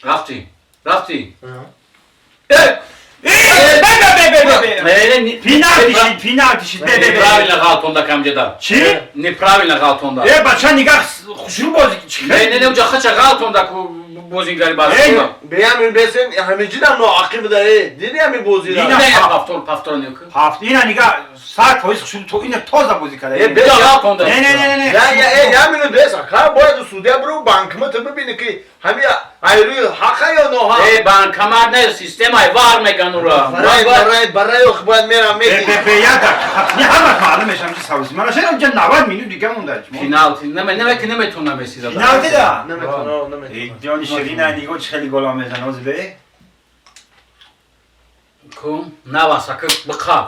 رفتی رفتی Penalty shit. Неправильно Галтонда камжеда. Чи? Неправильно Галтонда. Бача нигах хушру бозӣ Не уҷа хача Галтонда бозингари баъд. Beğenmiyorum ben sen hamiciden no akıl da dedi ya mi bozuyor. Yine- Не пафтор не ку. ҳафт ина нигах 100% хушру то ина тоза бозӣ кардем. Beş Галтонда. Не. ya minu besa ka boya sude bro bankımı tabi beni ki hami ayrı haka ya no ha. банкамат не системаи вар меганура. Baray yok ben meram medim. Яда. Не ҳамаш маълум мешам чи савоси. Мана шаро ҷа 90 минут дига монда. Пеналти. Не неметонам месида. Пеналти да. Ne ҷони ширина нигоҳ чӣ хеле гола мезана озбе. Кум навасака биқав.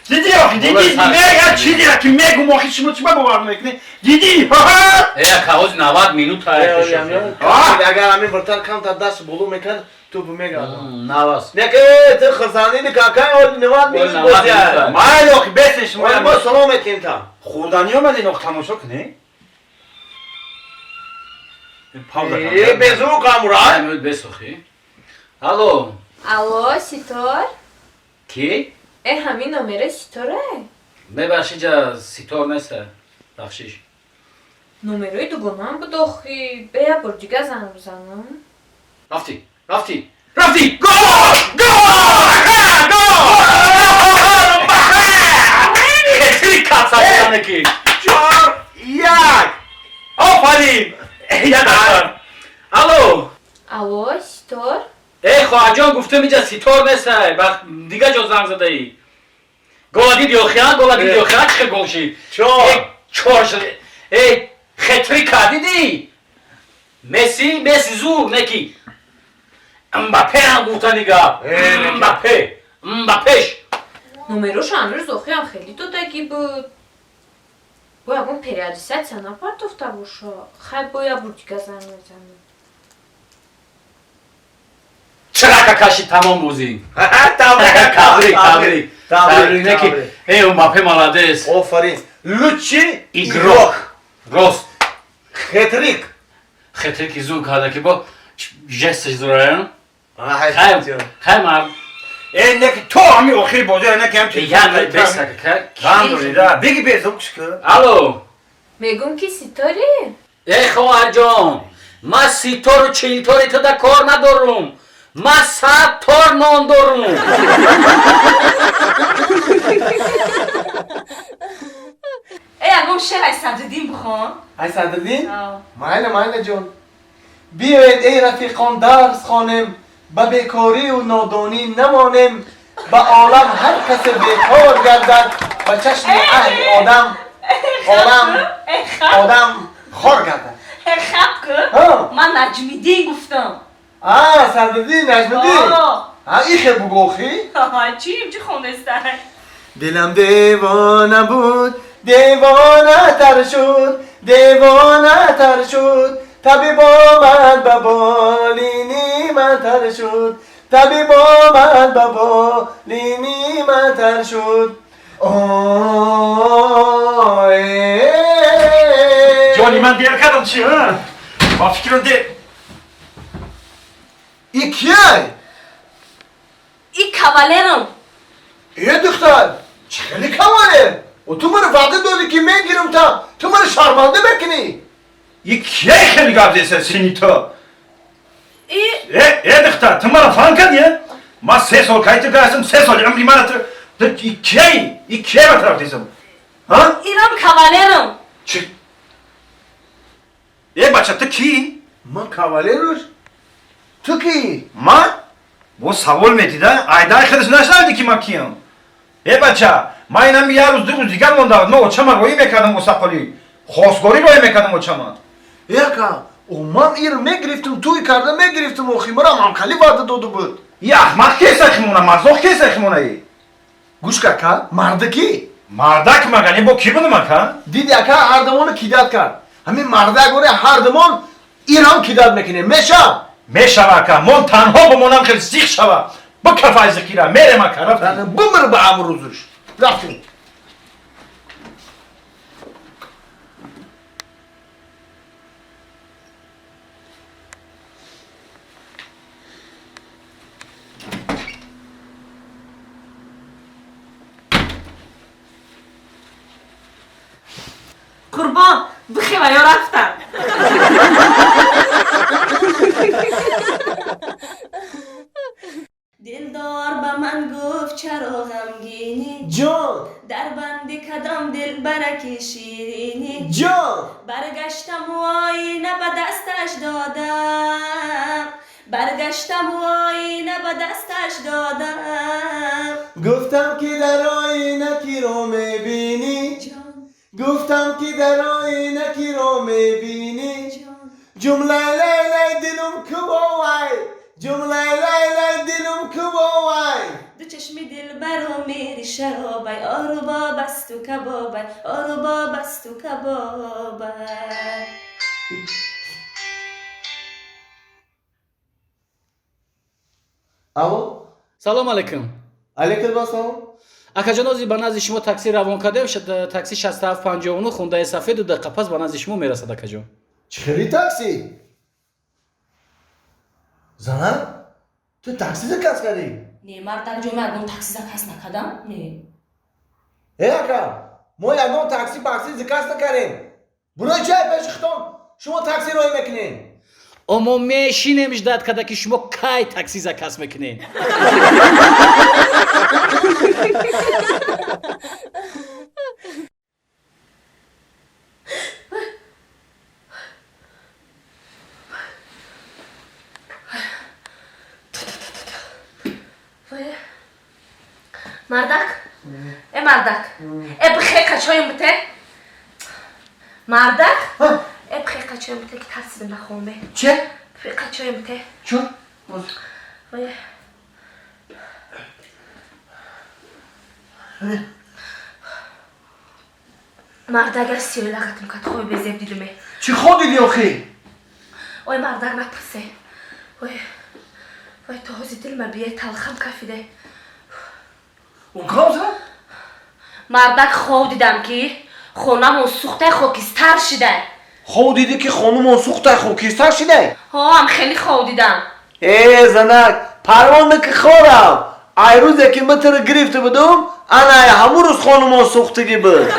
Диди мега чӣ дира ки мегу мохи шумо чӣ бовар мекунӣ? Диди. Каози 90 минут Agar amin bartar kam ta das bolu mekan tu bu mega. навас. Ne ki te khazani ni kaka ol ne var mi bozuyor. Майёк бесеш Moya моя. salam etkin tam. хурданӣ омаде ноқ тамошо кунӣ? Пауза кардем. Bezu kamura. Муд бесохӣ. Алло. Алло, Ситор? Ки? Ҳамин номери Ситоре? Мебахши ҷа ситор неста. Бахшиш. Номерои дугонаам будохӣ. Бея бор дига занг бизанам. Рафти. Гол! Хетри касаҷане ки. Çor yak. Офарин. Ядар. Алло. Алло, Ситор? хоҳаҷон гуфтам иҷа ситор нестай. Дига ҷо занг задаӣ. Гола дид ёхиян чӣ хел гол шид? Чор шуд. Хетри кардиди? Месси зур неки. Мбаппе ҳам гуфта дига. Мбаппеш. Номероша ҳанӯз охиам хеле додагӣ буд. Бо ягон периодизатсия напартофта боша. Хай боя бур дига занг мезанам. Чаqa каши тамом бозӣ. Табрик. Мбаппе молодец. Aferin. Lütçi Игрок. Рост. Hetrik. Хетрики зур карда ки бо жесташ зураян. Hayır. Хай мард. неки то ҳами охири бозӣ неки ҳам чӣ биги безук шукӯ. Алло. Мегум ки Ситори? хоҳаҷон, ман ситору чилтори туда кор надорум. Ман 100 тор нон дорум. ягон шеър аз Садриддин бихон. Ay Sadreddin? Mayli John. بیایید ای رفیقان درس خوانیم به بیکاری و نادانی نمانیم به عالم هر کس بیکار گردد به چشم اهل آدم خار گردد. خب که ها من نجمیدین گفتم. Sadreddin Necmiddin. این خیلی بگوخی؟ چی خوندستن؟ دلم دیوانه بود دیوانه تر شد طبیب آمد به بالینی من تر شد طبیب آمد به بالینی من تر شد ҷони ман дер кардам чӣ ба фикрам де این کیه؟ این کاولرم. یه دختر چه خیلی کماله و تو من وعده دادی که میگیرم تا تو من شرمنده بکنی ин кие хели гап зеса сини то духтар ту мара фаҳм кардӣ ман 3 сол кайти гастам 3 соли умри мана ту кие ба тараф десам اینم کاولرم. чӣ бача ту кӣ من کاوالروش تو کی؟ ман бо савол метида айдаи хелаш нашнавиди ки ман киям бача ман инам як рӯз ду рӯз дигар монда мо очама роӣ мекардам бо сақоли хосгорӣ роӣ мекардам очама Яка, о ман ир мегрифтим туй карда мегрифтим охи мара мамкали ваъда дода буд. ахмақ кеса химона мазоқ кеса химонаи Гӯш кака, марда ки? мардак магани бо ки будам ака Диди ака ҳардамону кидат кард. Ҳамин мардак оре ҳардамон ирам кидат мекуне. Меша? мешава ака мон танҳо бимонам хеле сих шава бикафай зикира мерем ака рафтем Бимир ба амрӯзуш. Рафтем. قربان بخیر و یا رفتم. دلدار به من گفت چرا غمگینی جان در بند کدام دل برک شیرینی جان برگشتم و آینه به دستش دادم برگشتم و آینه به دستش دادم گفتم که در آینه کی رو میبینی گفتم که در آینه کی رو میبینی جمله لیلی دلم کبوای جمله لیلی دلم کبوای دو چشم دل برو میری شرابای آرو با بست و کبابای آرو با بست و کبابای. اما салом алайкум. علیکم السلام. акаҷонози ба назди шумо такси равон кардем. такси 6759 хундаи сафеду дақиқа пас ба назди шумо мерасад акаҷон. چخری تاکسی زنم تو تاکسی زکاس کردی؟ نه مردک جو من تاکسی زکاس نکردم نه ای اکا ما یکم تاکسی زکاس نکردیم برای چه پیش خطان شما تاکسی روی میکنین омо мешинем ждат када ки шумо кай такси закас мекунед. مردک مردک بخیر کچایم بته مردک بخیر کچایم بته که ترسیدم نخوام به چه؟ بخیر کچایم بته چون؟ مردک از سیوی لغتم کت خوبی بزیب دیدمه چی خود دیدی آخی؟ اوی مردک نپسه وای تازی دل ما بیه تلخم کفیده اون کامزه؟ مردک خواب دیدم که خونمون سوخته خاکستر شده خود دیدی که خانومون سوخته خاکستر شده؟ ها هم خیلی خواب دیدم ای زنک پروانه که خورم ای روزه که متر گرفته بدم انا همون روز خانومون سوختگی بود